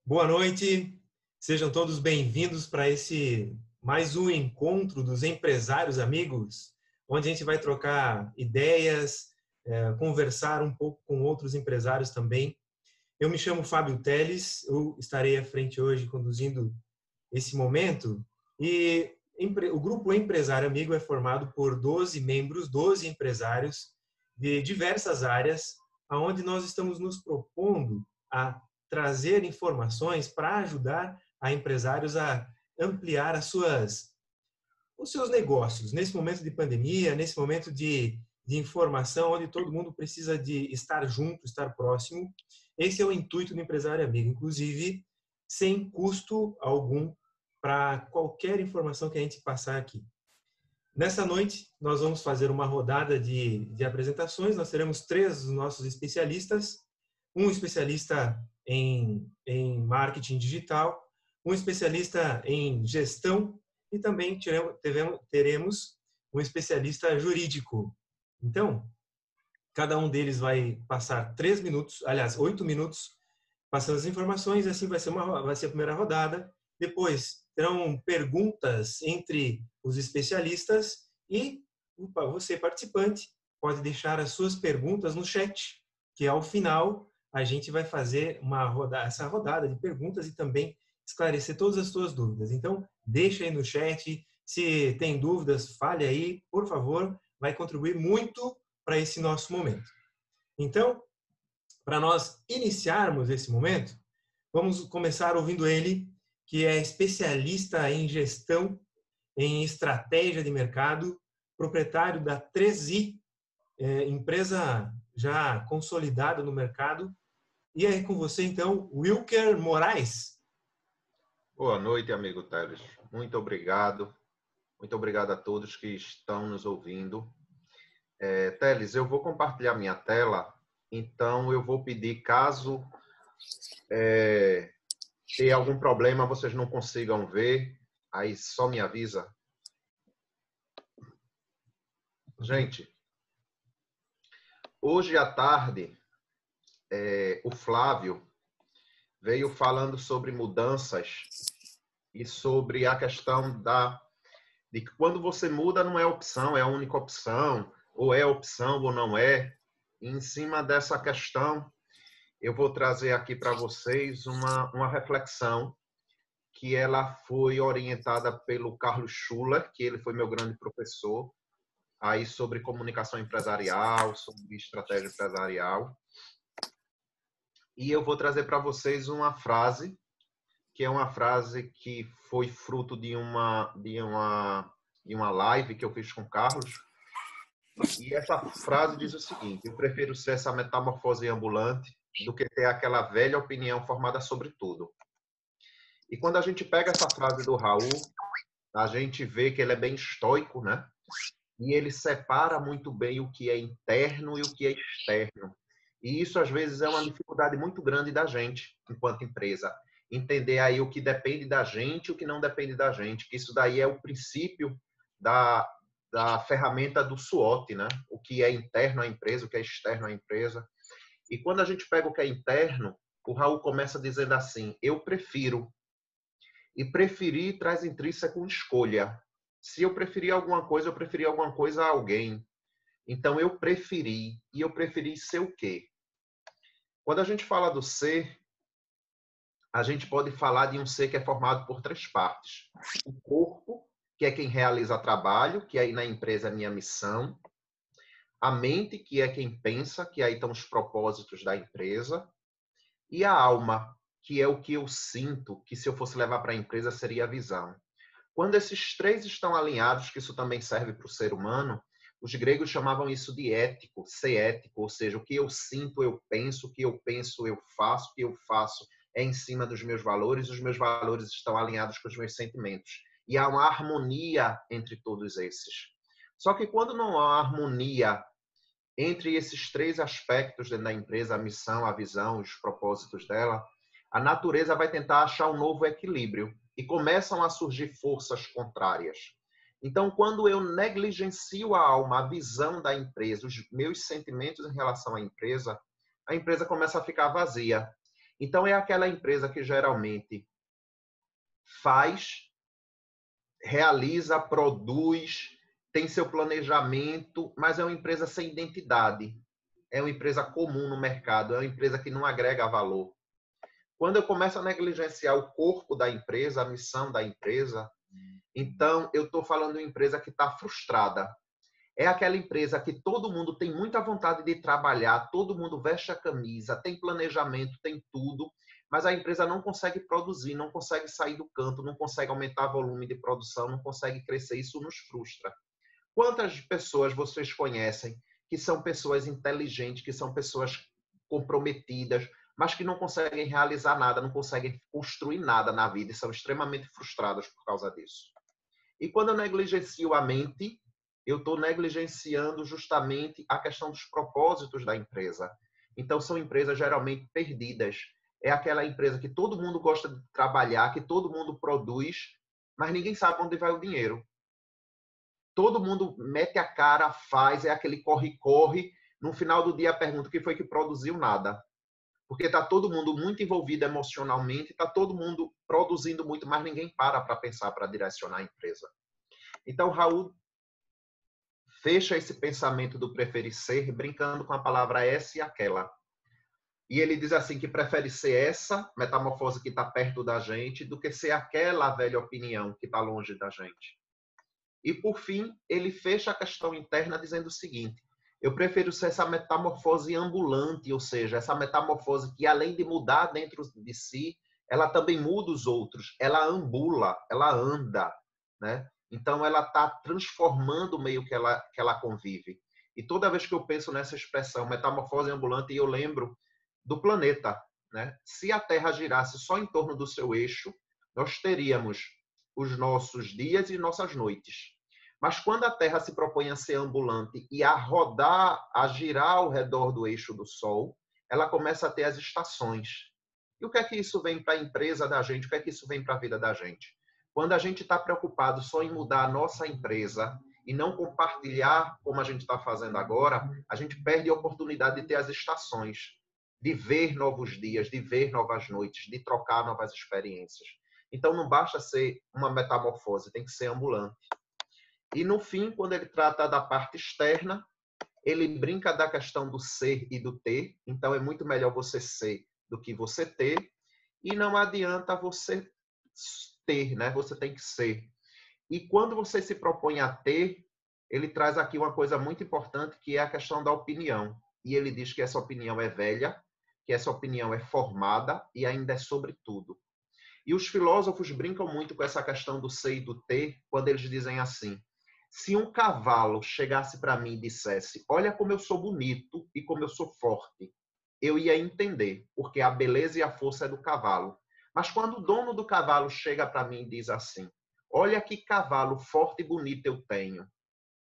Boa noite, sejam todos bem-vindos para esse mais um encontro dos empresários amigos, onde a gente vai trocar ideias, conversar um pouco com outros empresários também. Eu me chamo Fábio Teles, eu estarei à frente hoje conduzindo esse momento e o Grupo Empresário Amigo é formado por 12 membros, 12 empresários de diversas áreas, onde nós estamos nos propondo a trazer informações para ajudar a empresários a ampliar os seus negócios. Nesse momento de pandemia, nesse momento de informação, onde todo mundo precisa de estar junto, estar próximo. Esse é o intuito do Empresário Amigo, inclusive sem custo algum para qualquer informação que a gente passar aqui. Nessa noite, nós vamos fazer uma rodada de apresentações. Nós teremos 3 dos nossos especialistas, um especialista em marketing digital, um especialista em gestão e também teremos um especialista jurídico. Então, cada um deles vai passar 3 minutos, aliás, 8 minutos, passando as informações. Assim vai ser a primeira rodada. Depois terão perguntas entre os especialistas e você, participante, pode deixar as suas perguntas no chat, que ao final a gente vai fazer essa rodada de perguntas e também esclarecer todas as suas dúvidas. Então, deixa aí no chat. Se tem dúvidas, fale aí, por favor, vai contribuir muito para esse nosso momento. Então, para nós iniciarmos esse momento, vamos começar ouvindo ele, que é especialista em gestão, em estratégia de mercado, proprietário da 3i, empresa já consolidada no mercado. E aí com você, então, Wilker Moraes. Boa noite, amigo Teles. Muito obrigado. Muito obrigado a todos que estão nos ouvindo. Teles, eu vou compartilhar minha tela, então eu vou pedir, caso tenha algum problema, vocês não consigam ver, aí só me avisa. Gente, hoje à tarde, o Flávio veio falando sobre mudanças e sobre a questão de que quando você muda não é opção, é a única opção, ou é opção ou não é. E em cima dessa questão, eu vou trazer aqui para vocês uma reflexão que ela foi orientada pelo Carlos Schuller, que ele foi meu grande professor, aí sobre comunicação empresarial, sobre estratégia empresarial. E eu vou trazer para vocês uma frase, que é uma frase que foi fruto de uma live que eu fiz com o Carlos. E essa frase diz o seguinte: eu prefiro ser essa metamorfose ambulante do que ter aquela velha opinião formada sobre tudo. E quando a gente pega essa frase do Raul, a gente vê que ele é bem estoico, né? E ele separa muito bem o que é interno e o que é externo. E isso, às vezes, é uma dificuldade muito grande da gente, enquanto empresa. Entender aí o que depende da gente e o que não depende da gente. Que isso daí é o princípio da ferramenta do SWOT, né? O que é interno à empresa, o que é externo à empresa. E quando a gente pega o que é interno, o Raul começa dizendo assim: eu prefiro. E preferir traz intrínseco escolha. Se eu preferir alguma coisa, eu preferi alguma coisa a alguém. Então, eu preferi. E eu preferi ser o quê? Quando a gente fala do ser, a gente pode falar de um ser que é formado por 3 partes. O corpo, que é quem realiza trabalho, que aí na empresa é a minha missão. A mente, que é quem pensa, que aí estão os propósitos da empresa. E a alma, que é o que eu sinto, que se eu fosse levar para a empresa seria a visão. Quando esses 3 estão alinhados, que isso também serve para o ser humano, os gregos chamavam isso de ético, ser ético, ou seja, o que eu sinto, eu penso, o que eu penso, eu faço, o que eu faço é em cima dos meus valores, os meus valores estão alinhados com os meus sentimentos. E há uma harmonia entre todos esses. Só que quando não há harmonia entre esses 3 aspectos dentro da empresa, a missão, a visão, os propósitos dela, a natureza vai tentar achar um novo equilíbrio e começam a surgir forças contrárias. Então, quando eu negligencio a alma, a visão da empresa, os meus sentimentos em relação à empresa, a empresa começa a ficar vazia. Então, é aquela empresa que geralmente faz, realiza, produz, tem seu planejamento, mas é uma empresa sem identidade. É uma empresa comum no mercado, é uma empresa que não agrega valor. Quando eu começo a negligenciar o corpo da empresa, a missão da empresa, então eu estou falando de uma empresa que está frustrada. É aquela empresa que todo mundo tem muita vontade de trabalhar, todo mundo veste a camisa, tem planejamento, tem tudo, mas a empresa não consegue produzir, não consegue sair do canto, não consegue aumentar o volume de produção, não consegue crescer. Isso nos frustra. Quantas pessoas vocês conhecem que são pessoas inteligentes, que são pessoas comprometidas, mas que não conseguem realizar nada, não conseguem construir nada na vida e são extremamente frustradas por causa disso? E quando eu negligencio a mente, eu estou negligenciando justamente a questão dos propósitos da empresa. Então, são empresas geralmente perdidas. É aquela empresa que todo mundo gosta de trabalhar, que todo mundo produz, mas ninguém sabe onde vai o dinheiro. Todo mundo mete a cara, faz, é aquele corre-corre. No final do dia, pergunta o que foi que produziu nada. Porque está todo mundo muito envolvido emocionalmente, está todo mundo produzindo muito, mas ninguém para pensar, para direcionar a empresa. Então, Raul fecha esse pensamento do preferir ser, brincando com a palavra essa e aquela. E ele diz assim que prefere ser essa metamorfose que está perto da gente do que ser aquela velha opinião que está longe da gente. E, por fim, ele fecha a questão interna dizendo o seguinte: eu prefiro ser essa metamorfose ambulante, ou seja, essa metamorfose que, além de mudar dentro de si, ela também muda os outros, ela ambula, ela anda, né? Então, ela está transformando o meio que ela convive. E toda vez que eu penso nessa expressão, metamorfose ambulante, eu lembro do planeta, né? Se a Terra girasse só em torno do seu eixo, nós teríamos os nossos dias e nossas noites. Mas quando a Terra se propõe a ser ambulante e a rodar, a girar ao redor do eixo do Sol, ela começa a ter as estações. E o que é que isso vem para a empresa da gente? O que é que isso vem para a vida da gente? Quando a gente está preocupado só em mudar a nossa empresa e não compartilhar como a gente está fazendo agora, a gente perde a oportunidade de ter as estações, de ver novos dias, de ver novas noites, de trocar novas experiências. Então, não basta ser uma metamorfose, tem que ser ambulante. E, no fim, quando ele trata da parte externa, ele brinca da questão do ser e do ter. Então, é muito melhor você ser do que você ter. E não adianta você ter, né? Você tem que ser. E quando você se propõe a ter, ele traz aqui uma coisa muito importante, que é a questão da opinião. E ele diz que essa opinião é velha, que essa opinião é formada e ainda é sobre tudo. E os filósofos brincam muito com essa questão do ser e do ter, quando eles dizem assim: se um cavalo chegasse para mim e dissesse, olha como eu sou bonito e como eu sou forte, eu ia entender, porque a beleza e a força é do cavalo. Mas quando o dono do cavalo chega para mim e diz assim, olha que cavalo forte e bonito eu tenho,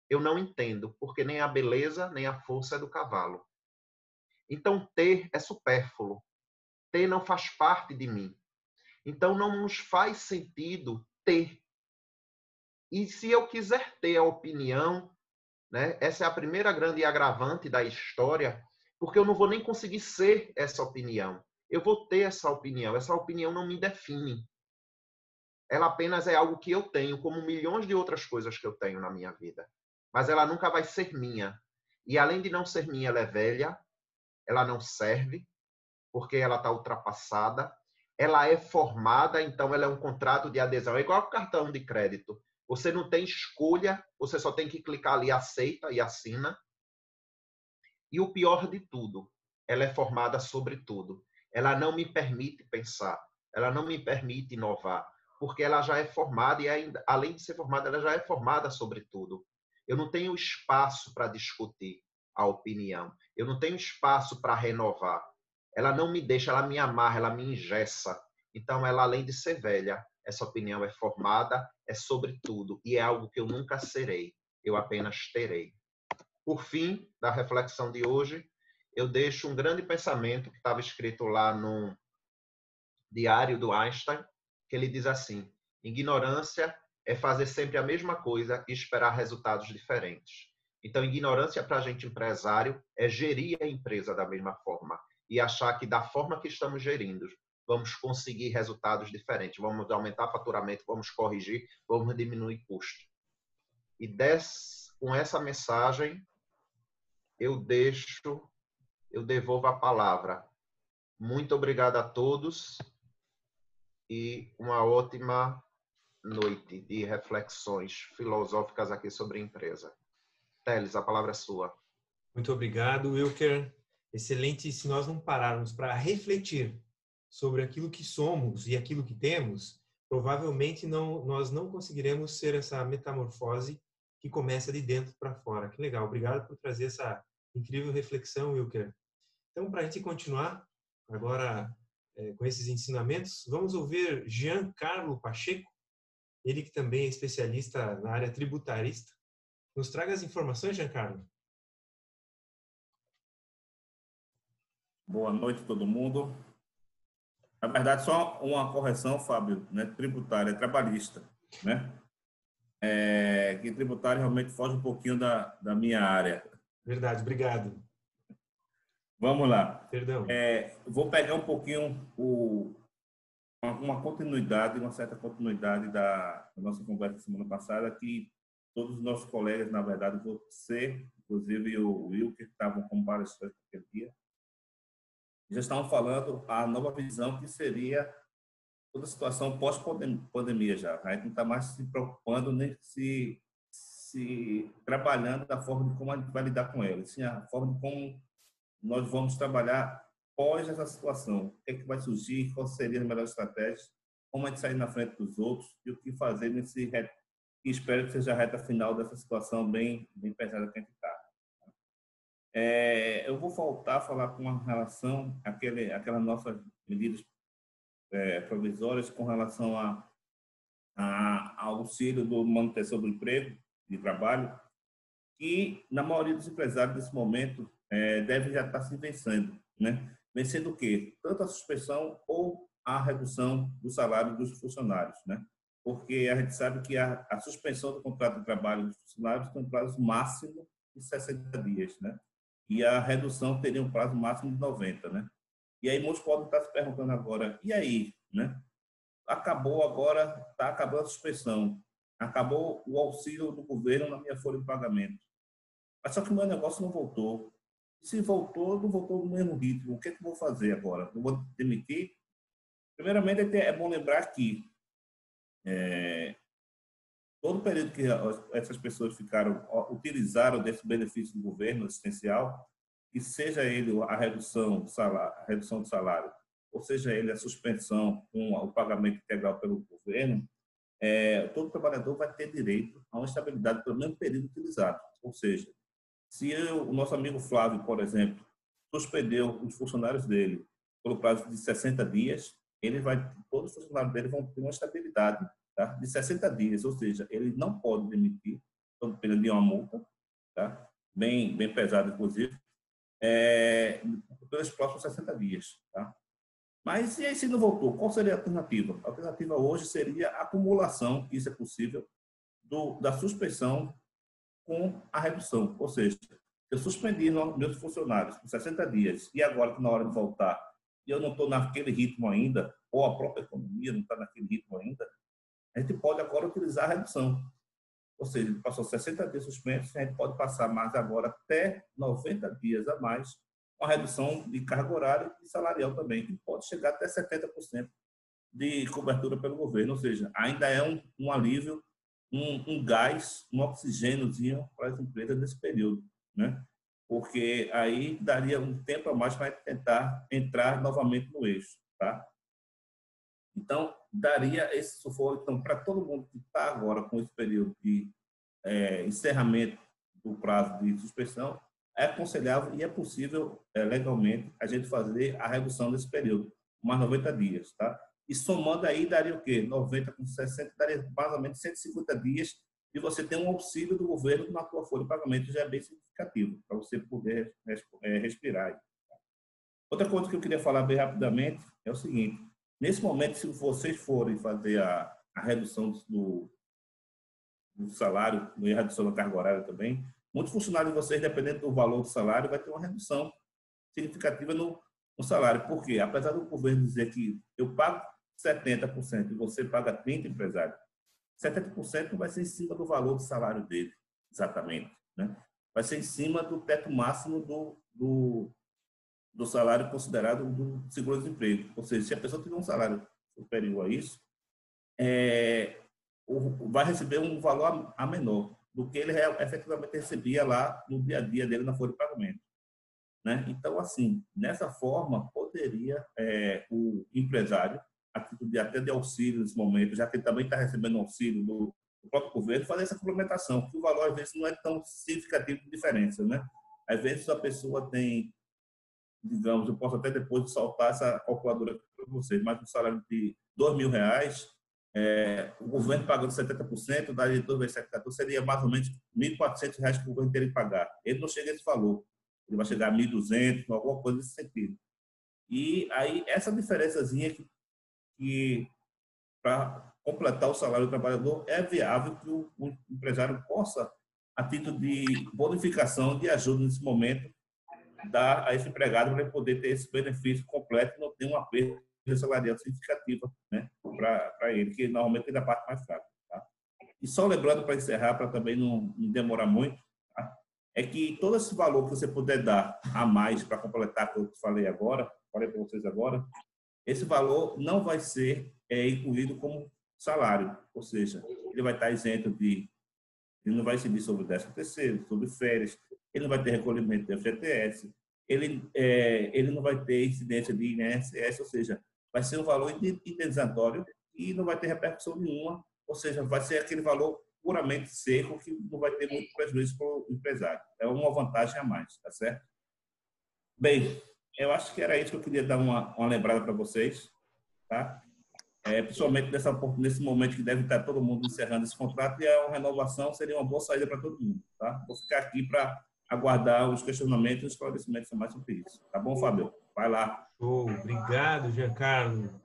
eu não entendo, porque nem a beleza nem a força é do cavalo. Então ter é supérfluo. Ter não faz parte de mim. Então não nos faz sentido ter. E se eu quiser ter a opinião, né, essa é a primeira grande agravante da história, porque eu não vou nem conseguir ser essa opinião. Eu vou ter essa opinião não me define. Ela apenas é algo que eu tenho, como milhões de outras coisas que eu tenho na minha vida. Mas ela nunca vai ser minha. E além de não ser minha, ela é velha, ela não serve, porque ela está ultrapassada, ela é formada, então ela é um contrato de adesão. É igual ao cartão de crédito. Você não tem escolha, você só tem que clicar ali, aceita e assina. E o pior de tudo, ela é formada sobre tudo. Ela não me permite pensar, ela não me permite inovar, porque ela já é formada e ainda, além de ser formada, ela já é formada sobre tudo. Eu não tenho espaço para discutir a opinião. Eu não tenho espaço para renovar. Ela não me deixa, ela me amarra, ela me engessa. Então, ela, além de ser velha, essa opinião é formada, é sobre tudo, e é algo que eu nunca serei, eu apenas terei. Por fim, da reflexão de hoje, eu deixo um grande pensamento que estava escrito lá no diário do Einstein, que ele diz assim: ignorância é fazer sempre a mesma coisa e esperar resultados diferentes. Então, ignorância para a gente empresário é gerir a empresa da mesma forma. e achar que da forma que estamos gerindo, vamos conseguir resultados diferentes, vamos aumentar faturamento, vamos corrigir, vamos diminuir custo. E com essa mensagem, eu devolvo a palavra. Muito obrigado a todos e uma ótima noite de reflexões filosóficas aqui sobre a empresa. Teles, a palavra é sua. Muito obrigado, Wilker. Excelente. Se nós não pararmos para refletir sobre aquilo que somos e aquilo que temos, provavelmente nós não conseguiremos ser essa metamorfose que começa de dentro para fora. Que legal. Obrigado por trazer essa incrível reflexão, Wilker. Então, para a gente continuar agora com esses ensinamentos, vamos ouvir Giancarlo Pacheco, ele que também é especialista na área tributarista. Nos traga as informações, Giancarlo. Boa noite, todo mundo. Na verdade, só uma correção, Fábio, né? Tributária, trabalhista, né? Que tributário realmente foge um pouquinho da minha área. Verdade, obrigado. Vamos lá. Perdão. Vou pegar um pouquinho uma certa continuidade da nossa conversa da semana passada, que todos os nossos colegas, na verdade, você, inclusive o Wilker, que estavam com palestrantes naquele dia, já estavam falando a nova visão que seria toda a situação pós-pandemia já. A gente não está mais se preocupando nem se trabalhando da forma de como a gente vai lidar com ela, sim a forma de como nós vamos trabalhar pós essa situação. O que é que vai surgir, qual seria a melhor estratégia, como a gente sair na frente dos outros e o que fazer nesse e espero que seja a reta final dessa situação bem pesada que a gente está. Eu vou voltar a falar com relação àquelas nossas medidas provisórias com relação ao auxílio do manutenção do emprego de trabalho, que na maioria dos empresários nesse momento deve já estar se vencendo, né? Vencendo o quê? Tanto a suspensão ou a redução do salário dos funcionários, né? Porque a gente sabe que a suspensão do contrato de trabalho dos funcionários tem um prazo máximo de 60 dias, né? E a redução teria um prazo máximo de 90, né? E aí muitos podem estar se perguntando agora, e aí, né? Acabou agora, está acabando a suspensão, acabou o auxílio do governo na minha folha de pagamento. Mas só que o meu negócio não voltou. Se voltou, não voltou no mesmo ritmo. O que é que eu vou fazer agora? Eu vou demitir? Primeiramente, é bom lembrar que todo o período que essas pessoas utilizaram desse benefício do governo assistencial, que seja ele a redução do salário, ou seja ele a suspensão com o pagamento integral pelo governo, todo trabalhador vai ter direito a uma estabilidade pelo mesmo período utilizado. Ou seja, se o nosso amigo Flávio, por exemplo, suspendeu os funcionários dele pelo prazo de 60 dias, todos os funcionários dele vão ter uma estabilidade, tá, de 60 dias, ou seja, ele não pode demitir, sob pena de uma multa, tá, bem pesada, inclusive, pelos próximos 60 dias. Tá? Mas e aí, se não voltou, qual seria a alternativa? A alternativa hoje seria a acumulação, isso é possível, da suspensão com a redução. Ou seja, eu suspendi meus funcionários por 60 dias e agora que na hora de voltar e eu não estou naquele ritmo ainda, ou a própria economia não está naquele ritmo ainda, a gente pode agora utilizar a redução. Ou seja, passou 60 dias suspensos, a gente pode passar mais agora até 90 dias a mais, com a redução de carga horária e salarial também, que pode chegar até 70% de cobertura pelo governo. Ou seja, ainda é um alívio, um gás, um oxigêniozinho para as empresas nesse período, né? Porque aí daria um tempo a mais para tentar entrar novamente no eixo, tá? Então, daria esse sufoco para todo mundo que está agora com esse período de encerramento do prazo de suspensão, é aconselhável e é possível legalmente a gente fazer a redução desse período, mais 90 dias, tá? E somando aí, daria o quê? 90 com 60, daria mais ou menos 150 dias e você tem um auxílio do governo na sua folha de pagamento, já é bem significativo, para você poder respirar. Outra coisa que eu queria falar bem rapidamente é o seguinte: nesse momento, se vocês forem fazer a redução do salário e a redução da carga horária também, muitos funcionários de vocês, dependendo do valor do salário, vai ter uma redução significativa no o salário. Por quê? Apesar do governo dizer que eu pago 70% e você paga 30%, empresário, 70% vai ser em cima do valor do salário dele, exatamente, né? Vai ser em cima do teto máximo do salário considerado do seguro-desemprego. Ou seja, se a pessoa tiver um salário superior a isso, vai receber um valor a menor do que ele efetivamente recebia lá no dia a dia dele na folha de pagamento, né? Então, assim, nessa forma, poderia o empresário, a título de até de auxílio nesse momento, já que ele também está recebendo auxílio do próprio governo, fazer essa complementação, porque o valor, às vezes, não é tão significativo de diferença, né? Às vezes, a pessoa tem, digamos, eu posso até depois soltar essa calculadora para vocês, mas um salário de R$ 2.000, o governo pagando 70%, daria 2 vezes 7,14, seria mais ou menos R$ 1.400 que o governo teria que pagar. Ele não chega a esse valor, ele vai chegar a 1.200, alguma coisa nesse sentido. E aí, essa diferençazinha que para completar o salário do trabalhador, é viável que o empresário possa, a título de bonificação, de ajuda nesse momento, dar a esse empregado para ele poder ter esse benefício completo e não ter uma perda salarial significativa, né, para ele, que normalmente é da parte mais fraca. Tá? E só lembrando, para encerrar, para também não demorar muito, tá? É que todo esse valor que você puder dar a mais para completar o que eu falei para vocês agora, esse valor não vai ser incluído como salário, ou seja, ele vai estar isento ele não vai incidir sobre o 13º, sobre férias, ele não vai ter recolhimento do FGTS, ele não vai ter incidência de INSS, ou seja, vai ser um valor indenizatório e não vai ter repercussão nenhuma, ou seja, vai ser aquele valor puramente seco que não vai ter muito prejuízo para o empresário. É uma vantagem a mais, tá certo? Bem, eu acho que era isso que eu queria dar uma lembrada para vocês, tá? Principalmente nesse momento que deve estar todo mundo encerrando esse contrato, e a renovação seria uma boa saída para todo mundo, tá? Vou ficar aqui para aguardar os questionamentos e os esclarecimentos mais sobre isso. Tá bom, Fábio? Vai lá. Obrigado, Giancarlo.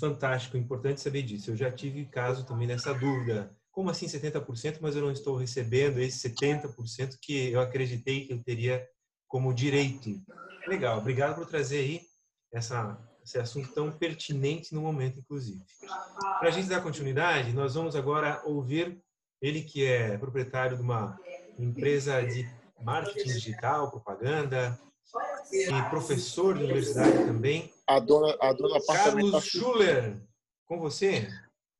Fantástico, importante saber disso. Eu já tive caso também nessa dúvida. Como assim 70%, mas eu não estou recebendo esse 70% que eu acreditei que eu teria como direito? Legal, obrigado por trazer aí esse assunto tão pertinente no momento, inclusive. Para a gente dar continuidade, nós vamos agora ouvir ele que é proprietário de uma empresa de marketing digital, propaganda, e professor de universidade também. A dona Carlos Schuller, com você.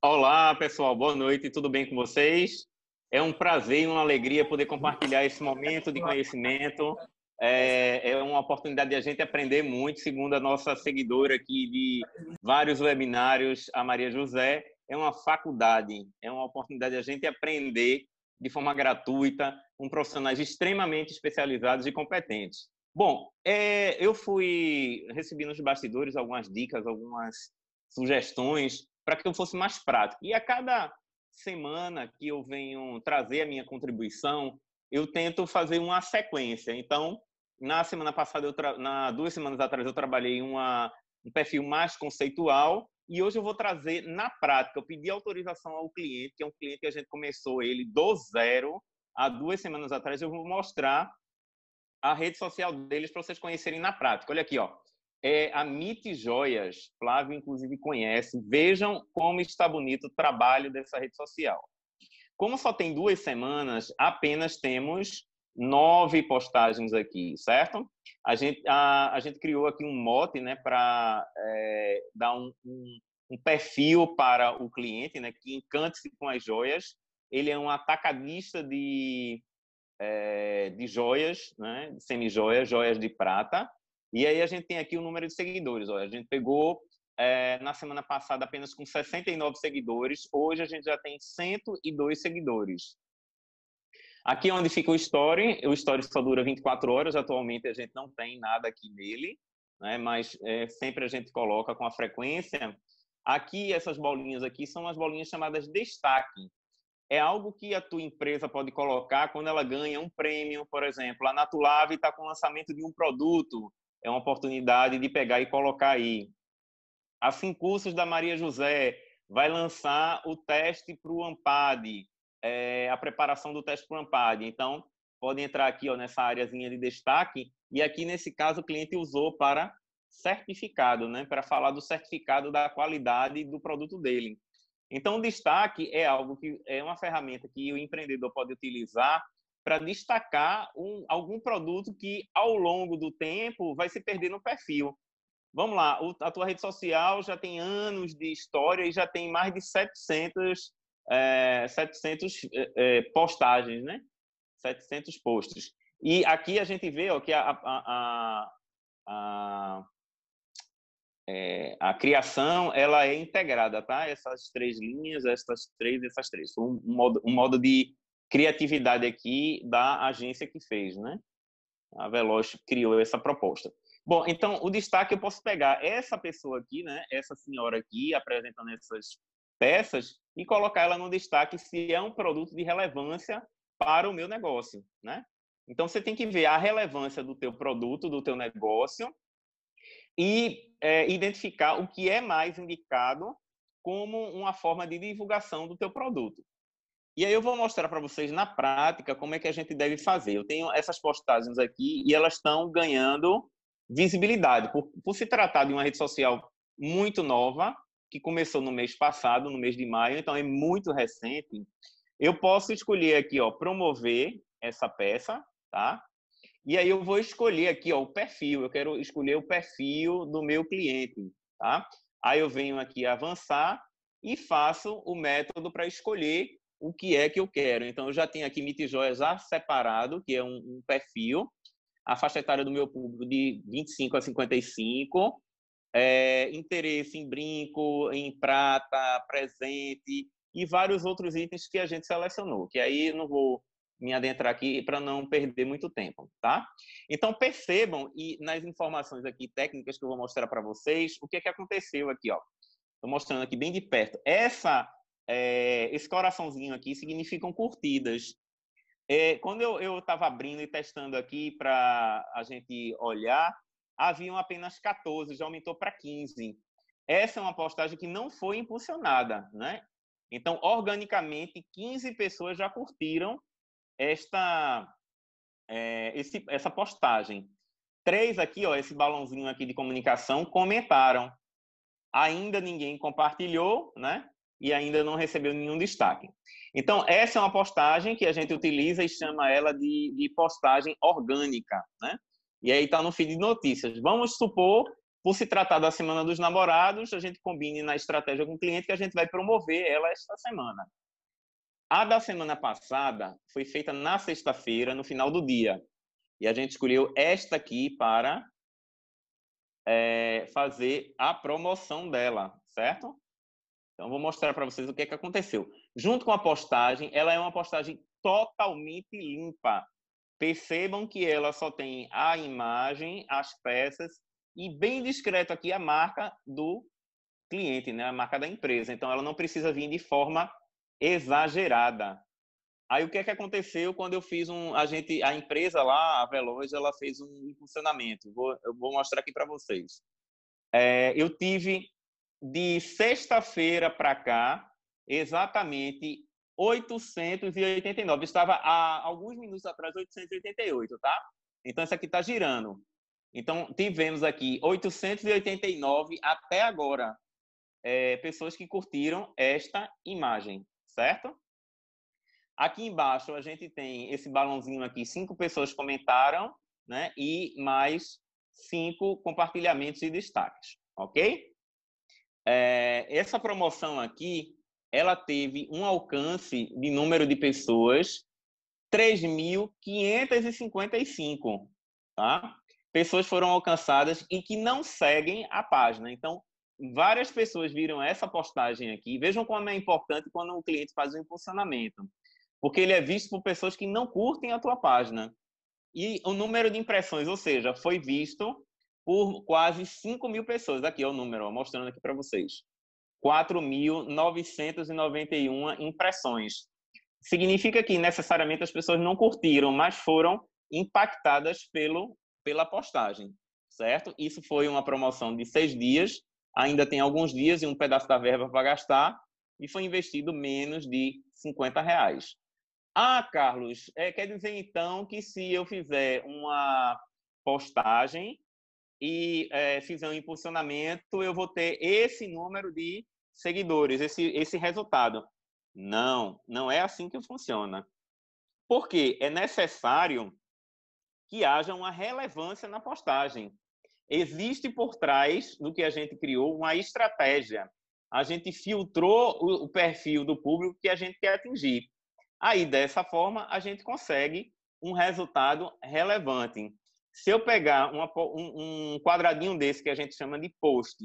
Olá, pessoal. Boa noite. Tudo bem com vocês? É um prazer e uma alegria poder compartilhar esse momento de conhecimento. É uma oportunidade de a gente aprender muito, segundo a nossa seguidora aqui de vários webinários, a Maria José. É uma faculdade, é uma oportunidade de a gente aprender de forma gratuita com profissionais extremamente especializados e competentes. Bom, eu recebi nos bastidores algumas dicas, algumas sugestões para que eu fosse mais prático. E a cada semana que eu venho trazer a minha contribuição, eu tento fazer uma sequência. Então, na semana passada, 2 semanas atrás, eu trabalhei um perfil mais conceitual e hoje eu vou trazer na prática. Eu pedi autorização ao cliente, que é um cliente que a gente começou ele do zero há 2 semanas atrás. Eu vou mostrar a rede social deles para vocês conhecerem na prática. Olha aqui, ó. É a MIT Joias. Flávio, inclusive, conhece. Vejam como está bonito o trabalho dessa rede social. Como só tem 2 semanas, apenas temos 9 postagens aqui, certo? A gente criou aqui um mote, né, para dar um perfil para o cliente, né, que encante-se com as joias. Ele é um atacadista de joias, né, de semi-joias, joias de prata. E aí a gente tem aqui o número de seguidores. Olha, a gente pegou na semana passada apenas com 69 seguidores. Hoje a gente já tem 102 seguidores. Aqui é onde fica o Story só dura 24 horas. Atualmente a gente não tem nada aqui nele, né? Mas sempre a gente coloca com a frequência. Aqui, essas bolinhas aqui são as bolinhas chamadas destaque. É algo que a tua empresa pode colocar quando ela ganha um prêmio, por exemplo. A Natulave está com o lançamento de um produto. É uma oportunidade de pegar e colocar aí. A Fincursos da Maria José vai lançar o teste para o AMPAD, a preparação do teste para o AMPAD. Então, pode entrar aqui, ó, nessa areazinha de destaque. E aqui, nesse caso, o cliente usou para certificado, né? Para falar do certificado da qualidade do produto dele. Então, o destaque é algo que é uma ferramenta que o empreendedor pode utilizar para destacar algum produto que, ao longo do tempo, vai se perder no perfil. Vamos lá, a tua rede social já tem anos de história e já tem mais de 700 postagens, né? 700 posts. E aqui a gente vê que a criação ela é integrada, tá? Essas 3 linhas, essas 3. Um modo de criatividade aqui da agência que fez, né? A Veloz criou essa proposta. Bom, então, o destaque eu posso pegar essa pessoa aqui, né? Essa senhora aqui, apresentando essas peças, e colocar ela no destaque se é um produto de relevância para o meu negócio, né? Então, você tem que ver a relevância do teu produto, do teu negócio, e identificar o que é mais indicado como uma forma de divulgação do teu produto. E aí eu vou mostrar para vocês na prática como é que a gente deve fazer. Eu tenho essas postagens aqui e elas estão ganhando visibilidade. Por se tratar de uma rede social muito nova, que começou no mês passado, no mês de maio, então é muito recente, eu posso escolher aqui, ó, promover essa peça, tá? E aí eu vou escolher aqui, ó, o perfil. Eu quero escolher o perfil do meu cliente, tá? Aí eu venho aqui avançar e faço o método para escolher o que é que eu quero. Então, eu já tenho aqui Mitijoia já separado, que é um perfil. A faixa etária do meu público de 25 a 55. Interesse em brinco, em prata, presente e vários outros itens que a gente selecionou, que aí eu não vou me adentrar aqui para não perder muito tempo, tá? Então, percebam, e nas informações aqui técnicas que eu vou mostrar para vocês, o que é que aconteceu aqui, ó. Estou mostrando aqui bem de perto. Esse coraçãozinho aqui significam curtidas. Quando eu estava abrindo e testando aqui para a gente olhar, haviam apenas 14, já aumentou para 15. Essa é uma postagem que não foi impulsionada, né? Então, organicamente, 15 pessoas já curtiram essa postagem. 3 aqui, ó, esse balãozinho aqui de comunicação, comentaram. Ainda ninguém compartilhou, né? E ainda não recebeu nenhum destaque. Então, essa é uma postagem que a gente utiliza e chama ela de postagem orgânica, né? E aí está no feed de notícias. Vamos supor, por se tratar da Semana dos Namorados, a gente combine na estratégia com o cliente que a gente vai promover ela esta semana. A da semana passada foi feita na sexta-feira, no final do dia. E a gente escolheu esta aqui para fazer a promoção dela, certo? Então, vou mostrar para vocês o que é que aconteceu. Junto com a postagem, ela é uma postagem totalmente limpa. Percebam que ela só tem a imagem, as peças e bem discreto aqui a marca do cliente, né? A marca da empresa. Então, ela não precisa vir de forma exagerada. Aí, o que é que aconteceu quando eu fiz a empresa lá, a Veloz, ela fez um impulsionamento. Eu vou mostrar aqui para vocês. Eu tive de sexta-feira para cá, exatamente 889. Estava há alguns minutos atrás 888, tá? Então, essa aqui está girando. Então, tivemos aqui 889 até agora pessoas que curtiram esta imagem, certo? Aqui embaixo a gente tem esse balãozinho aqui, 5 pessoas comentaram, né? E mais 5 compartilhamentos e destaques, ok? Essa promoção aqui, ela teve um alcance de número de pessoas 3.555, tá? Pessoas foram alcançadas e que não seguem a página. Então, várias pessoas viram essa postagem aqui. Vejam como é importante quando o cliente faz o impulsionamento, porque ele é visto por pessoas que não curtem a tua página. E o número de impressões, ou seja, foi visto por quase 5.000 pessoas. Aqui é o número, ó, mostrando aqui para vocês. 4.991 impressões. Significa que necessariamente as pessoas não curtiram, mas foram impactadas pela postagem, certo? Isso foi uma promoção de 6 dias, ainda tem alguns dias e um pedaço da verba para gastar, e foi investido menos de R$50. Ah, Carlos, quer dizer então que se eu fizer uma postagem e fizer um impulsionamento, eu vou ter esse número de seguidores, esse resultado. Não, não é assim que funciona. Porque é necessário que haja uma relevância na postagem. Existe por trás do que a gente criou uma estratégia. A gente filtrou o perfil do público que a gente quer atingir. Aí, dessa forma, a gente consegue um resultado relevante. Se eu pegar um quadradinho desse que a gente chama de post,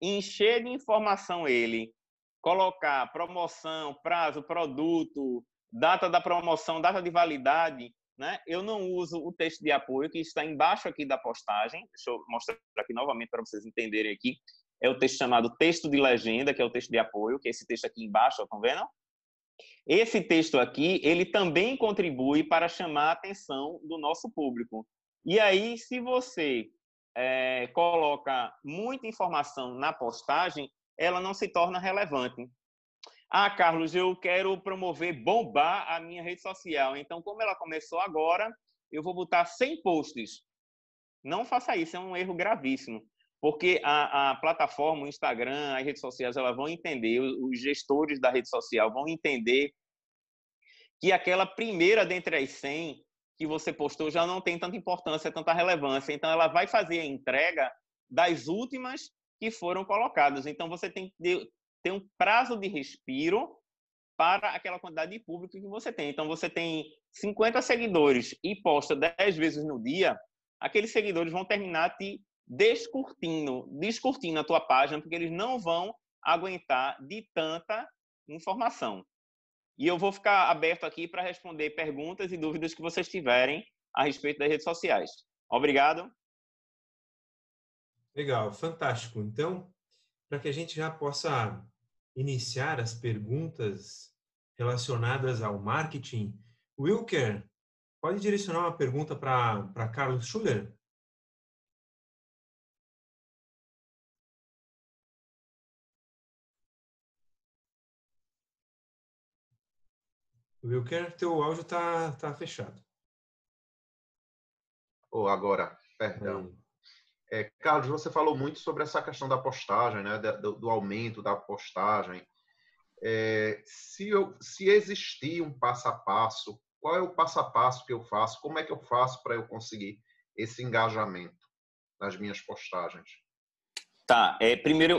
encher de informação ele, colocar promoção, prazo, produto, data da promoção, data de validade, né? Eu não uso o texto de apoio que está embaixo aqui da postagem. Deixa eu mostrar aqui novamente para vocês entenderem aqui. É o texto chamado texto de legenda, que é o texto de apoio, que é esse texto aqui embaixo, estão vendo? Esse texto aqui, ele também contribui para chamar a atenção do nosso público. E aí, se você coloca muita informação na postagem, ela não se torna relevante. Ah, Carlos, eu quero promover, bombar a minha rede social. Então, como ela começou agora, eu vou botar 100 posts. Não faça isso, é um erro gravíssimo. Porque a plataforma, o Instagram, as redes sociais, elas vão entender, os gestores da rede social vão entender que aquela primeira dentre as 100 que você postou já não tem tanta importância, tanta relevância. Então, ela vai fazer a entrega das últimas que foram colocadas. Então, você tem que ter um prazo de respiro para aquela quantidade de público que você tem. Então, você tem 50 seguidores e posta 10 vezes no dia, aqueles seguidores vão terminar te descurtindo a tua página, porque eles não vão aguentar de tanta informação. E eu vou ficar aberto aqui para responder perguntas e dúvidas que vocês tiverem a respeito das redes sociais. Obrigado. Legal, fantástico. Então, para que a gente já possa iniciar as perguntas relacionadas ao marketing, Wilker, pode direcionar uma pergunta para Carlos Schuller? Wilker, teu áudio tá fechado. Ou agora, perdão. Carlos, você falou muito sobre essa questão da postagem, né? Do aumento da postagem. Se existir um passo a passo, qual é o passo a passo que eu faço? Como é que eu faço para eu conseguir esse engajamento nas minhas postagens? Tá.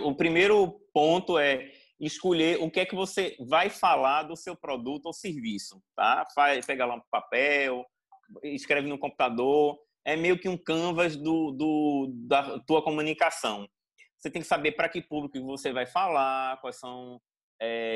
O primeiro ponto é escolher o que é que você vai falar do seu produto ou serviço, tá? Pega lá um papel, escreve no computador. É meio que um canvas da tua comunicação. Você tem que saber para que público você vai falar, quais são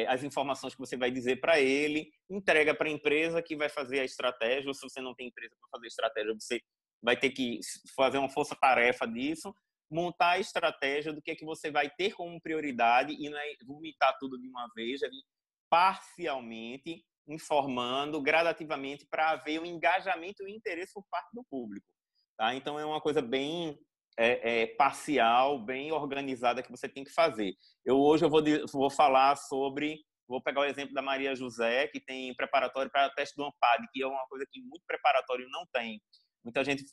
as informações que você vai dizer para ele, entrega para a empresa que vai fazer a estratégia, ou se você não tem empresa para fazer estratégia, você vai ter que fazer uma força-tarefa disso, montar a estratégia do que é que você vai ter como prioridade e não é vomitar tudo de uma vez, é vir parcialmente, informando gradativamente para haver o engajamento e o interesse por parte do público. Tá? Então, é uma coisa bem parcial, bem organizada que você tem que fazer. Hoje eu vou falar sobre... Vou pegar o exemplo da Maria José, que tem preparatório para teste do ANPAD, que é uma coisa que muito preparatório não tem. Muita gente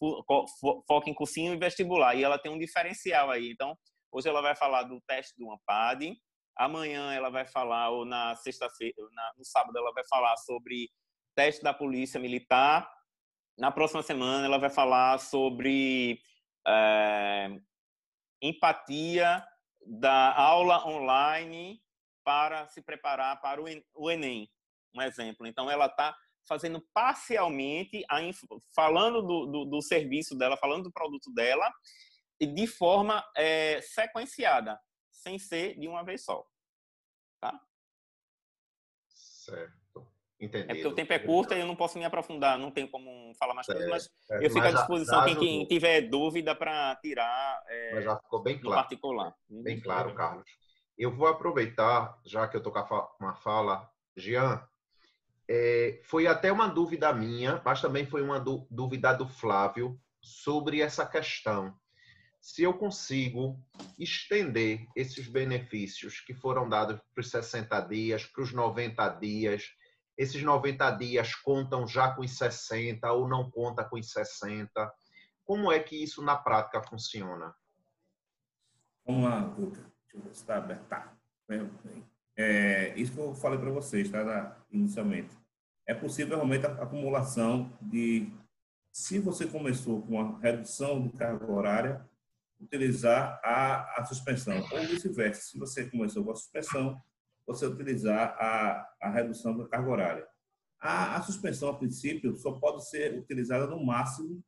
foca em cursinho e vestibular, e ela tem um diferencial aí. Então, hoje ela vai falar do teste do ANPAD, amanhã ela vai falar, ou na sexta-feira, no sábado, ela vai falar sobre teste da Polícia Militar. Na próxima semana, ela vai falar sobre empatia da aula online para se preparar para o Enem, um exemplo. Então, ela está fazendo parcialmente, falando do serviço dela, falando do produto dela, e de forma sequenciada, sem ser de uma vez só. Tá? Certo. Entendido. É porque o tempo é curto e eu não posso me aprofundar, não tenho como falar mais coisas, mas eu fico à disposição quem tiver dúvida para tirar mas já ficou bem claro. No particular. Bem claro, Carlos. Eu vou aproveitar, já que eu estou com uma fala, Jean, foi até uma dúvida minha, mas também foi uma dúvida do Flávio sobre essa questão. Se eu consigo estender esses benefícios que foram dados para os 60 dias, para os 90 dias, esses 90 dias contam já com os 60 ou não conta com os 60? como é que isso na prática funciona? Vamos lá, Duca. Deixa eu ver se está aberto. Tá. Isso que eu falei para vocês, tá? Inicialmente. É possível realmente a acumulação de... Se você começou com a redução de carga horária, utilizar a suspensão. Ou vice-versa. Se você começou com a suspensão, você utilizar a redução da carga horária. A suspensão, a princípio, só pode ser utilizada no máximo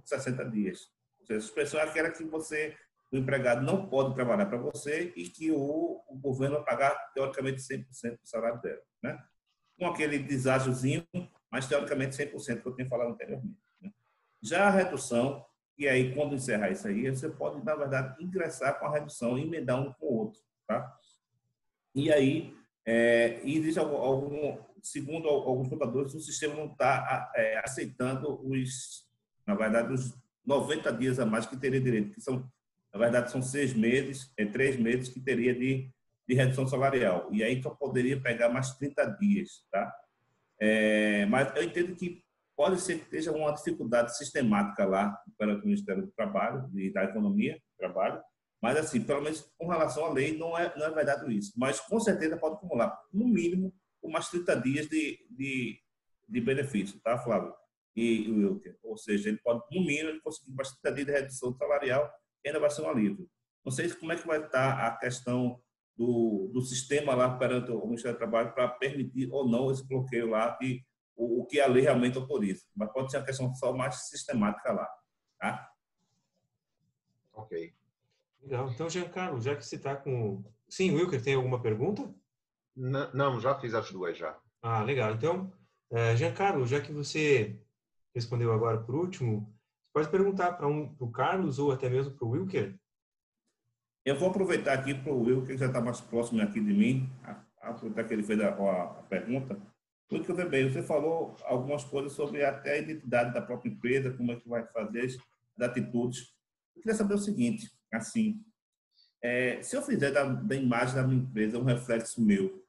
60 dias. Ou seja, a suspensão é aquela que o empregado não pode trabalhar para você e que o governo vai pagar, teoricamente, 100% do salário dela, né? Com aquele deságiozinho, mas, teoricamente, 100% que eu tenho falado anteriormente, né? Já a redução, e aí, quando encerrar isso aí, você pode, na verdade, ingressar com a redução e emendar um com o outro, tá? E aí, existe segundo alguns contadores, o sistema não está aceitando na verdade, os 90 dias a mais que teria direito, que são, na verdade, são 6 meses, 3 meses que teria de redução salarial. E aí só poderia pegar mais 30 dias, tá? Mas eu entendo que pode ser que esteja uma dificuldade sistemática lá para o Ministério do Trabalho e da Economia do Trabalho, mas assim, pelo menos com relação à lei, não é verdade isso. Mas com certeza pode acumular, no mínimo, umas 30 dias de benefício, tá, Flávio? E o Wilker. Ou seja, ele pode, no mínimo, ele conseguir umas 30 dias de redução salarial, que ainda vai ser um alívio. Não sei como é que vai estar a questão do sistema lá perante o Ministério do Trabalho para permitir ou não esse bloqueio lá de o que a lei realmente autoriza. Mas pode ser uma questão só mais sistemática lá, tá? Ok. Legal. Então, Giancarlo, já que você está com... Sim, Wilker, tem alguma pergunta? Não, já fiz as duas já. Ah, legal. Então, Giancarlo, já que você respondeu agora por último, você pode perguntar para o Carlos ou até mesmo para o Wilker? Eu vou aproveitar aqui para o Wilker, que já está mais próximo aqui de mim, aproveitar que ele fez a pergunta. Wilker, vê bem, você falou algumas coisas sobre até a identidade da própria empresa, como é que vai fazer as atitudes. Eu queria saber o seguinte, assim, se eu fizer da imagem da minha empresa um reflexo meu,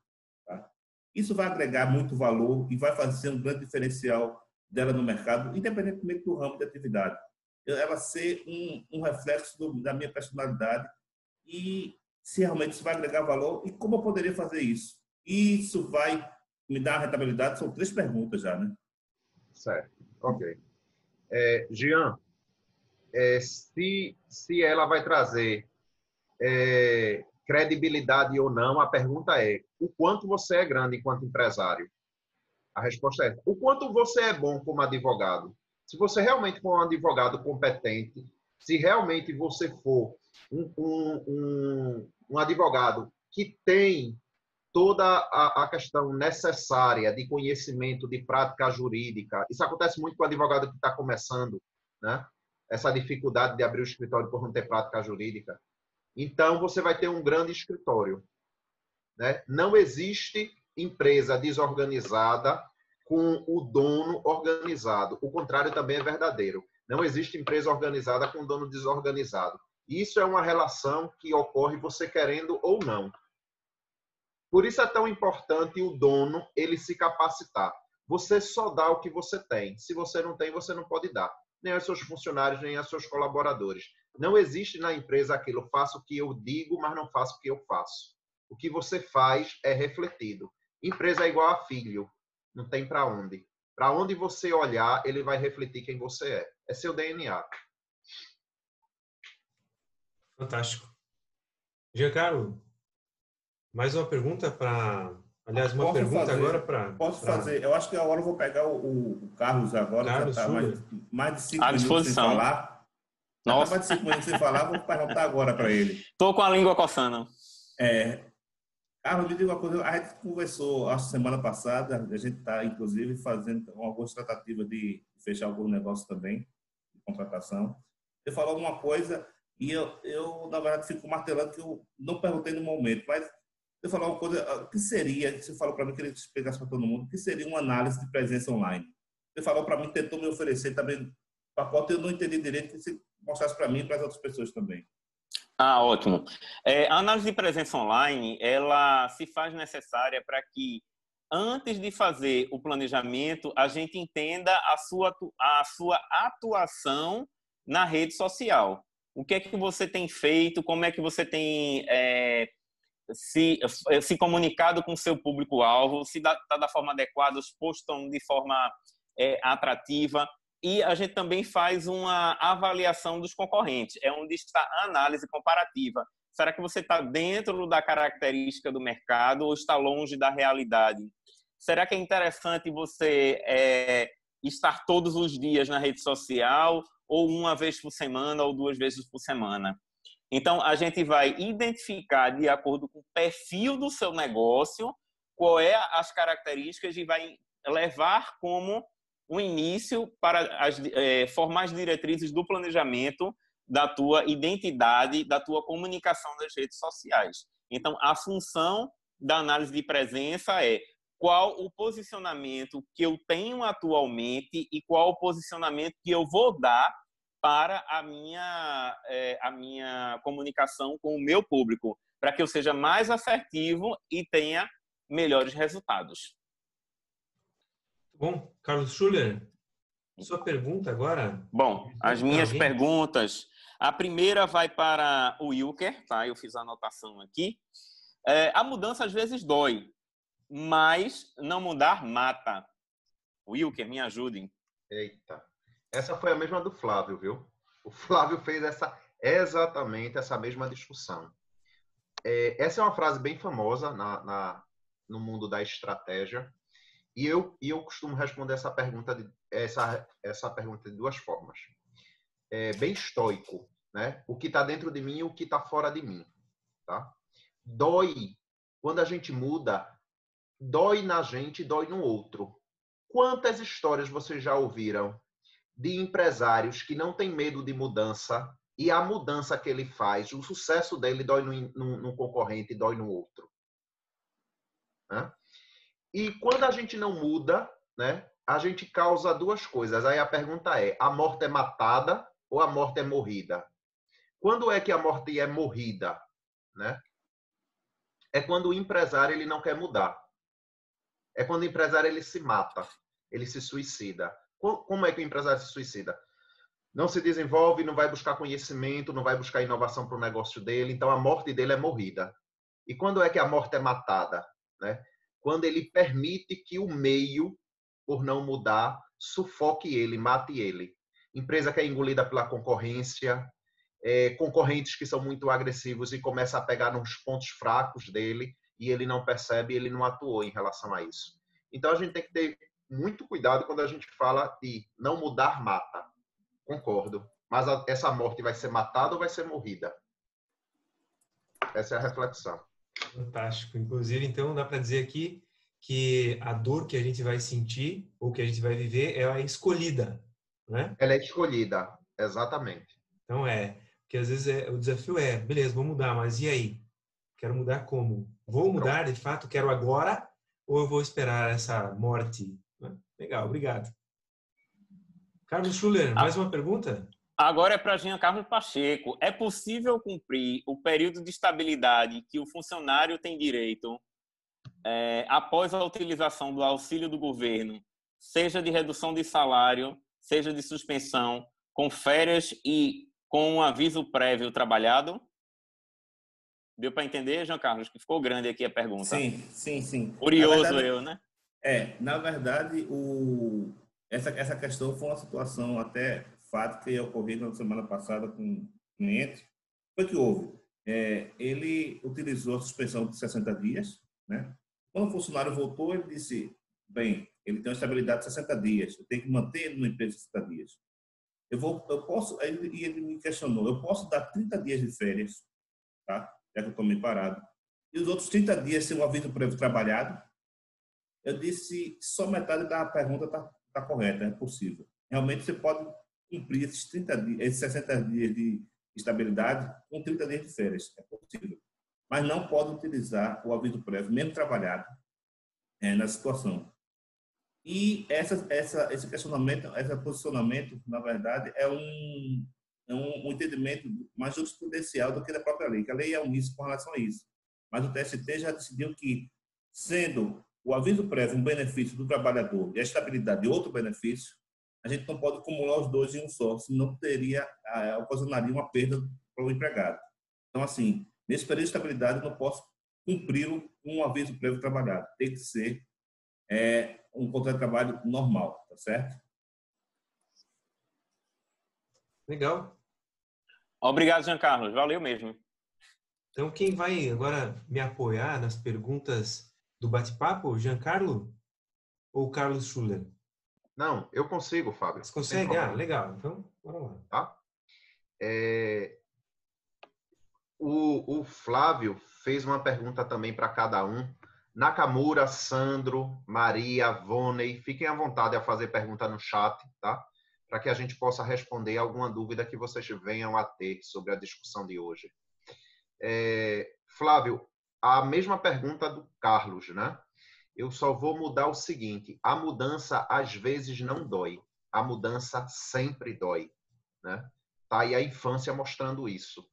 tá? Isso vai agregar muito valor e vai fazer um grande diferencial dela no mercado, independentemente do ramo de atividade. Ela ser um reflexo da minha personalidade e se realmente isso vai agregar valor e como eu poderia fazer isso. E isso vai me dar rentabilidade? São 3 perguntas já, né? Certo, ok. Jean, se ela vai trazer credibilidade ou não, a pergunta é: o quanto você é grande enquanto empresário? A resposta é: o quanto você é bom como advogado? Se você realmente for um advogado competente, se realmente você for um advogado que tem toda a questão necessária de conhecimento de prática jurídica, isso acontece muito com o advogado que está começando, né? Essa dificuldade de abrir o escritório por não ter prática jurídica. Então, você vai ter um grande escritório, né? Não existe empresa desorganizada com o dono organizado. O contrário também é verdadeiro. Não existe empresa organizada com dono desorganizado. Isso é uma relação que ocorre você querendo ou não. Por isso é tão importante o dono ele se capacitar. Você só dá o que você tem. Se você não tem, você não pode dar. Nem aos seus funcionários, nem aos seus colaboradores. Não existe na empresa aquilo, faço o que eu digo, mas não faço o que eu faço. O que você faz é refletido. Empresa é igual a filho. Não tem para onde. Para onde você olhar, ele vai refletir quem você é. É seu DNA. Fantástico. Giancarlo, mais uma pergunta para... Aliás, uma Posso pergunta fazer, agora para... Posso fazer. Eu acho que agora eu vou pegar o Carlos agora, Carlos, já está mais de 5 À minutos disposição. sem falar. Já está mais de 5 minutos sem falar, vou perguntar agora para ele. Estou com a língua coçando. Carlos, me diga uma coisa, a gente conversou a semana passada, a gente está, inclusive, fazendo algumas tratativas de fechar algum negócio também, de contratação. Você falou alguma coisa e eu na verdade, fico martelando que eu não perguntei no momento, mas você falou uma coisa, o que seria, você falou para mim, queria que você explicasse para todo mundo, o que seria uma análise de presença online? Você falou para mim, tentou me oferecer também pacote, eu não entendi direito, que você mostrasse para mim e para as outras pessoas também. Ótimo. A análise de presença online, ela se faz necessária para que, antes de fazer o planejamento, a gente entenda a sua atuação na rede social. O que é que você tem feito? Como é que você tem se comunicado com o seu público-alvo? Se está da forma adequada, os posts estão de forma atrativa? E a gente também faz uma avaliação dos concorrentes. É onde está a análise comparativa. Será que você está dentro da característica do mercado ou está longe da realidade? Será que é interessante você estar todos os dias na rede social ou uma vez por semana ou 2 vezes por semana? Então, a gente vai identificar, de acordo com o perfil do seu negócio, qual é as características e vai levar como um início para formar as diretrizes do planejamento da tua identidade, da tua comunicação nas redes sociais. Então, a função da análise de presença é qual o posicionamento que eu tenho atualmente e qual o posicionamento que eu vou dar para a minha comunicação com o meu público, para que eu seja mais assertivo e tenha melhores resultados. Bom, Carlos Schuller, sua pergunta agora? Bom, as minhas perguntas. A primeira vai para o Wilker, tá? Eu fiz a anotação aqui. A mudança às vezes dói, mas não mudar mata. Wilker, me ajudem. Eita. Essa foi a mesma do Flávio, viu? O Flávio fez exatamente essa mesma discussão. Essa é uma frase bem famosa no mundo da estratégia. E eu costumo responder essa pergunta de 2 formas. Bem estoico, né? O que está dentro de mim e o que está fora de mim, tá? Dói quando a gente muda, dói na gente e dói no outro. Quantas histórias vocês já ouviram de empresários que não têm medo de mudança e a mudança que ele faz, o sucesso dele dói no concorrente e dói no outro, né? E quando a gente não muda, né, a gente causa 2 coisas. Aí a pergunta é, a morte é matada ou a morte é morrida? Quando é que a morte é morrida, né? É quando o empresário ele não quer mudar. É quando o empresário ele se mata, ele se suicida. Como é que o empresário se suicida? Não se desenvolve, não vai buscar conhecimento, não vai buscar inovação para o negócio dele, então a morte dele é morrida. E quando é que a morte é matada, né? Quando ele permite que o meio, por não mudar, sufoque ele, mate ele. Empresa que é engolida pela concorrência, concorrentes que são muito agressivos e começa a pegar nos pontos fracos dele e ele não percebe, ele não atuou em relação a isso. Então a gente tem que ter muito cuidado quando a gente fala de não mudar mata. Concordo. Mas essa morte vai ser matada ou vai ser morrida? Essa é a reflexão. Fantástico. Inclusive, então, dá para dizer aqui que a dor que a gente vai sentir ou que a gente vai viver é a escolhida, né? Ela é escolhida, exatamente. Então, porque às vezes o desafio beleza, vou mudar, mas e aí? Quero mudar como? Vou mudar, de fato, quero agora ou eu vou esperar essa morte? Legal, obrigado. Carlos Schuller, mais uma pergunta? Agora é para Jean Carlos Pacheco. É possível cumprir o período de estabilidade que o funcionário tem direito após a utilização do auxílio do governo, seja de redução de salário, seja de suspensão, com férias e com um aviso prévio trabalhado? Deu para entender, Jean Carlos, que ficou grande aqui a pergunta? Sim. Curioso né? Na verdade, essa questão foi uma situação até fato que ocorreu na semana passada com um cliente. Foi que houve. Ele utilizou a suspensão de 60 dias, né? Quando o funcionário voltou, ele disse, bem, ele tem uma estabilidade de 60 dias, eu tenho que manter ele no emprego de 60 dias. Ele me questionou, eu posso dar 30 dias de férias, tá? Já que eu estou meio parado, e os outros 30 dias sem um aviso prévio trabalhado? Eu disse, só metade da pergunta está correta, é possível. Realmente você pode cumprir esses 60 dias de estabilidade com 30 dias de férias, é possível. Mas não pode utilizar o aviso prévio, mesmo trabalhado, na situação. E esse questionamento, esse posicionamento, na verdade, é um entendimento mais jurisprudencial do que da própria lei, que a lei é omissa com relação a isso. Mas o TST já decidiu que, sendo o aviso prévio um benefício do trabalhador e a estabilidade outro benefício, a gente não pode acumular os dois em um só, senão ocasionaria uma perda para o empregado. Então, assim, nesse período de estabilidade, eu não posso cumpri-lo com um aviso prévio trabalhado. Tem que ser um contrato de trabalho normal, tá certo? Legal. Obrigado, Jean Carlos. Valeu mesmo. Então, quem vai agora me apoiar nas perguntas do bate-papo, Giancarlo ou Carlos Schuller? Não, eu consigo, Fábio. Você consegue? Legal. Então, bora lá. Tá? O Flávio fez uma pergunta também para cada um. Nakamura, Sandro, Maria, Voney, fiquem à vontade a fazer pergunta no chat, tá? Para que a gente possa responder alguma dúvida que vocês venham a ter sobre a discussão de hoje. Flávio, a mesma pergunta do Carlos, né? Eu só vou mudar o seguinte: a mudança às vezes não dói, a mudança sempre dói, né? Tá aí a infância mostrando isso.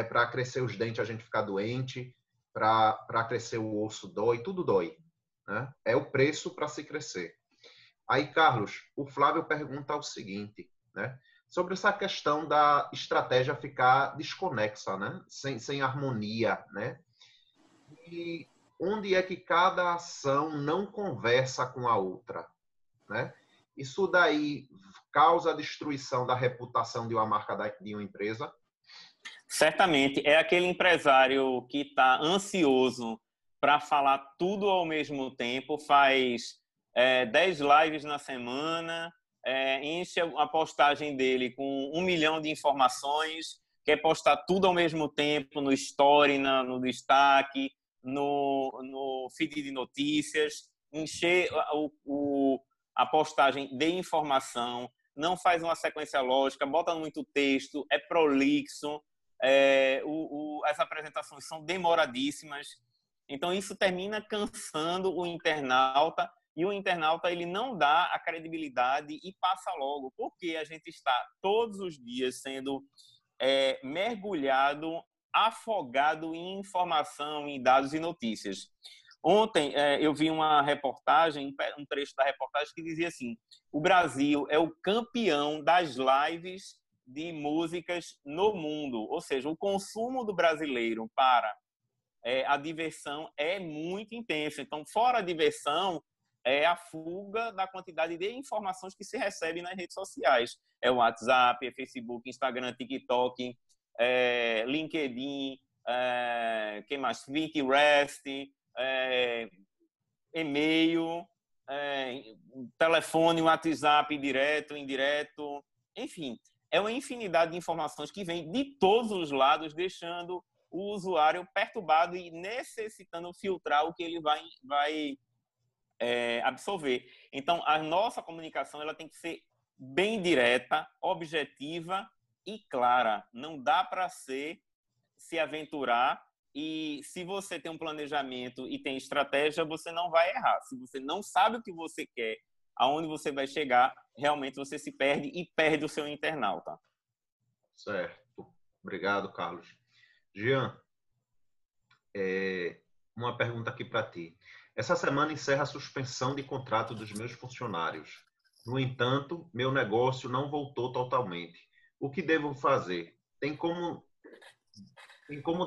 Para crescer os dentes a gente fica doente, para crescer o osso dói, tudo dói, né? É o preço para se crescer. Aí, Carlos, o Flávio pergunta o seguinte, né? Sobre essa questão da estratégia ficar desconexa, né? Sem harmonia, né? E onde é que cada ação não conversa com a outra, né? Isso daí causa a destruição da reputação de uma marca de uma empresa? Certamente. É aquele empresário que está ansioso para falar tudo ao mesmo tempo, faz 10 lives na semana, enche a postagem dele com 1 milhão de informações, quer postar tudo ao mesmo tempo no story, no destaque, no feed de notícias, encher a postagem de informação, não faz uma sequência lógica, bota muito texto, é prolixo, as apresentações são demoradíssimas. Então, isso termina cansando o internauta, e o internauta ele não dá a credibilidade e passa logo, porque a gente está todos os dias sendo mergulhado, afogado em informação, em dados e notícias. Ontem eu vi uma reportagem, um trecho da reportagem que dizia assim: o Brasil é o campeão das lives de músicas no mundo, ou seja, o consumo do brasileiro para a diversão é muito intenso. Então, fora a diversão, é a fuga da quantidade de informações que se recebe nas redes sociais. É o WhatsApp, é Facebook, Instagram, TikTok, LinkedIn, quem mais? Pinterest, e-mail, telefone, WhatsApp, direto, indireto, enfim, é uma infinidade de informações que vem de todos os lados, deixando o usuário perturbado e necessitando filtrar o que ele vai absorver. Então, a nossa comunicação ela tem que ser bem direta, objetiva e clara. Não dá para se aventurar, e se você tem um planejamento e tem estratégia, você não vai errar. Se você não sabe o que você quer, aonde você vai chegar, realmente você se perde e perde o seu internauta. Certo. Obrigado, Carlos. Jean, uma pergunta aqui para ti. Essa semana encerra a suspensão de contrato dos meus funcionários. No entanto, meu negócio não voltou totalmente. O que devo fazer? Tem como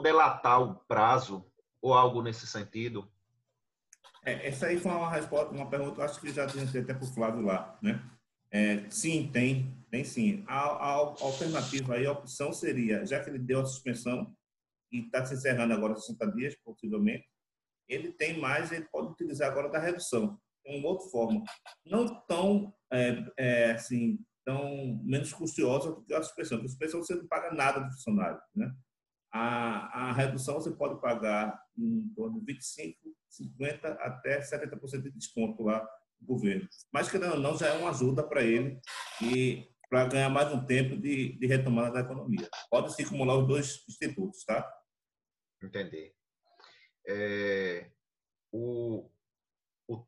delatar o prazo ou algo nesse sentido? Essa aí foi uma resposta, uma pergunta, acho que já tinha até para o Flávio lá, né? Sim, tem sim. A alternativa aí, a opção seria, já que ele deu a suspensão e está se encerrando agora 60 dias, possivelmente, ele tem mais, ele pode utilizar agora da redução. É uma outra forma. Não tão, assim, tão menos custosa do que a suspensão. Porque a suspensão você não paga nada do funcionário, né? A redução você pode pagar em torno de 25%, 50% até 70% de desconto lá do governo. Mas, querendo ou não, já é uma ajuda para ele e para ganhar mais um tempo de retomada da economia. Pode se acumular os dois institutos, tá? Entendi. O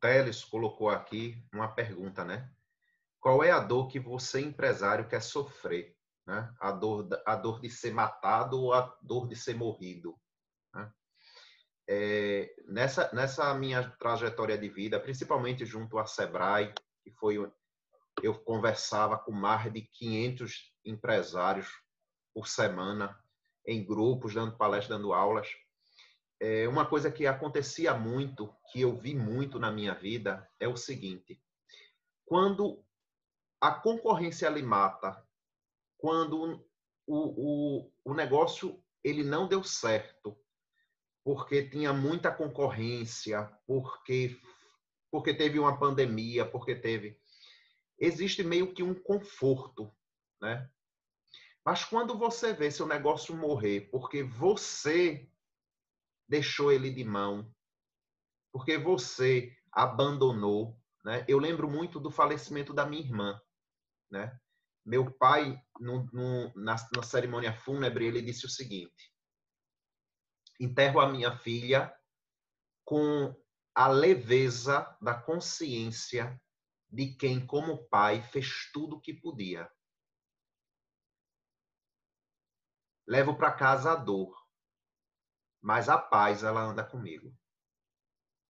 Teles colocou aqui uma pergunta, né? Qual é a dor que você, empresário, quer sofrer? Né? A dor de ser matado ou a dor de ser morrido? Né? Nessa minha trajetória de vida, principalmente junto à Sebrae, que foi eu conversava com mais de 500 empresários por semana, em grupos, dando palestras, dando aulas. Uma coisa que acontecia muito, que eu vi muito na minha vida, é o seguinte: quando a concorrência lhe mata, quando o negócio ele não deu certo, porque tinha muita concorrência, porque teve uma pandemia, existe meio que um conforto, né? Mas quando você vê seu negócio morrer porque você deixou ele de mão, porque você abandonou, né? Eu lembro muito do falecimento da minha irmã, né? Meu pai, na cerimônia fúnebre, ele disse o seguinte: enterro a minha filha com a leveza da consciência de quem, como pai, fez tudo o que podia. Levo para casa a dor, mas a paz, ela anda comigo.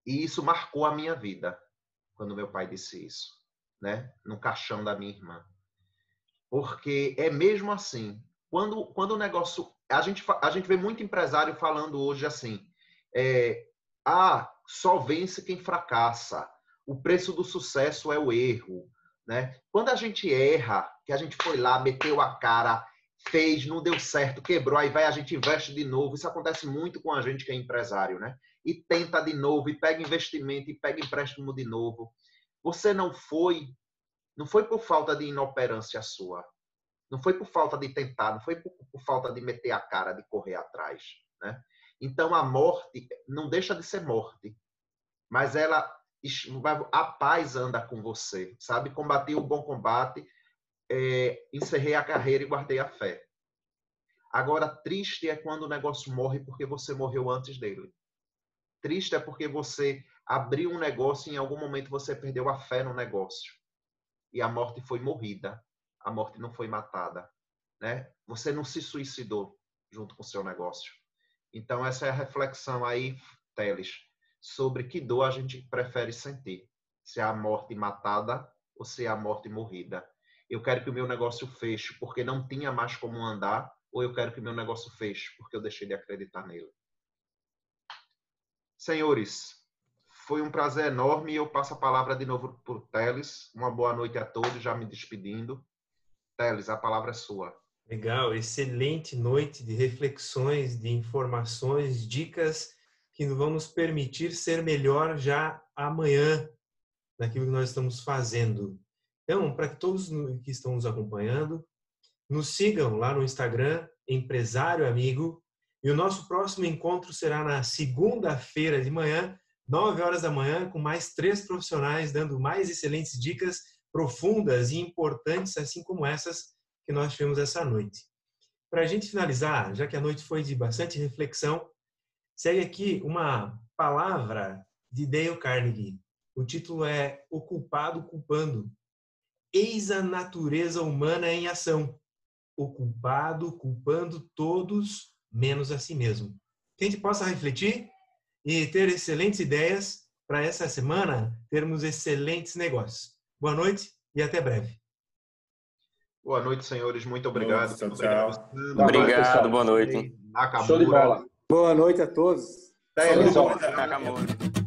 E isso marcou a minha vida, quando meu pai disse isso, né? No caixão da minha irmã. Porque é mesmo assim, quando o negócio... A gente vê muito empresário falando hoje assim, só vence quem fracassa, o preço do sucesso é o erro, né? Quando a gente erra, que a gente foi lá, meteu a cara, fez, não deu certo, quebrou, aí vai, a gente investe de novo. Isso acontece muito com a gente que é empresário, né? E tenta de novo, e pega investimento, e pega empréstimo de novo. Você não foi por falta de inoperância sua, não foi por falta de tentar, não foi por falta de meter a cara, de correr atrás, né? Então a morte não deixa de ser morte, mas a paz anda com você, sabe? Combati o bom combate, encerrei a carreira e guardei a fé. Agora, triste é quando o negócio morre porque você morreu antes dele. Triste é porque você abriu um negócio e em algum momento você perdeu a fé no negócio. E a morte foi morrida. A morte não foi matada, né? Você não se suicidou junto com o seu negócio. Então, essa é a reflexão aí, Teles, sobre que dor a gente prefere sentir. Se é a morte matada ou se é a morte morrida. Eu quero que o meu negócio feche porque não tinha mais como andar, ou eu quero que o meu negócio feche porque eu deixei de acreditar nele. Senhores, foi um prazer enorme e eu passo a palavra de novo para o Teles. Uma boa noite a todos, já me despedindo. Teles, a palavra é sua. Legal, excelente noite de reflexões, de informações, dicas que vão nos permitir ser melhor já amanhã naquilo que nós estamos fazendo. Então, para que todos que estão nos acompanhando, nos sigam lá no Instagram, Empresário Amigo, e o nosso próximo encontro será na segunda-feira de manhã, 9 horas da manhã, com mais 3 profissionais dando mais excelentes dicas profundas e importantes, assim como essas que nós tivemos essa noite. Para a gente finalizar, já que a noite foi de bastante reflexão, segue aqui uma palavra de Dale Carnegie. O título é O Culpado Culpando. Eis a natureza humana em ação. O culpado culpando todos, menos a si mesmo. Que a gente possa refletir e ter excelentes ideias para essa semana termos excelentes negócios. Boa noite e até breve. Boa noite, senhores. Muito obrigado. Tchau, tchau. Obrigado, boa noite. Nakamura. Show de bola. Boa noite a todos. Show de bola. Nakamura.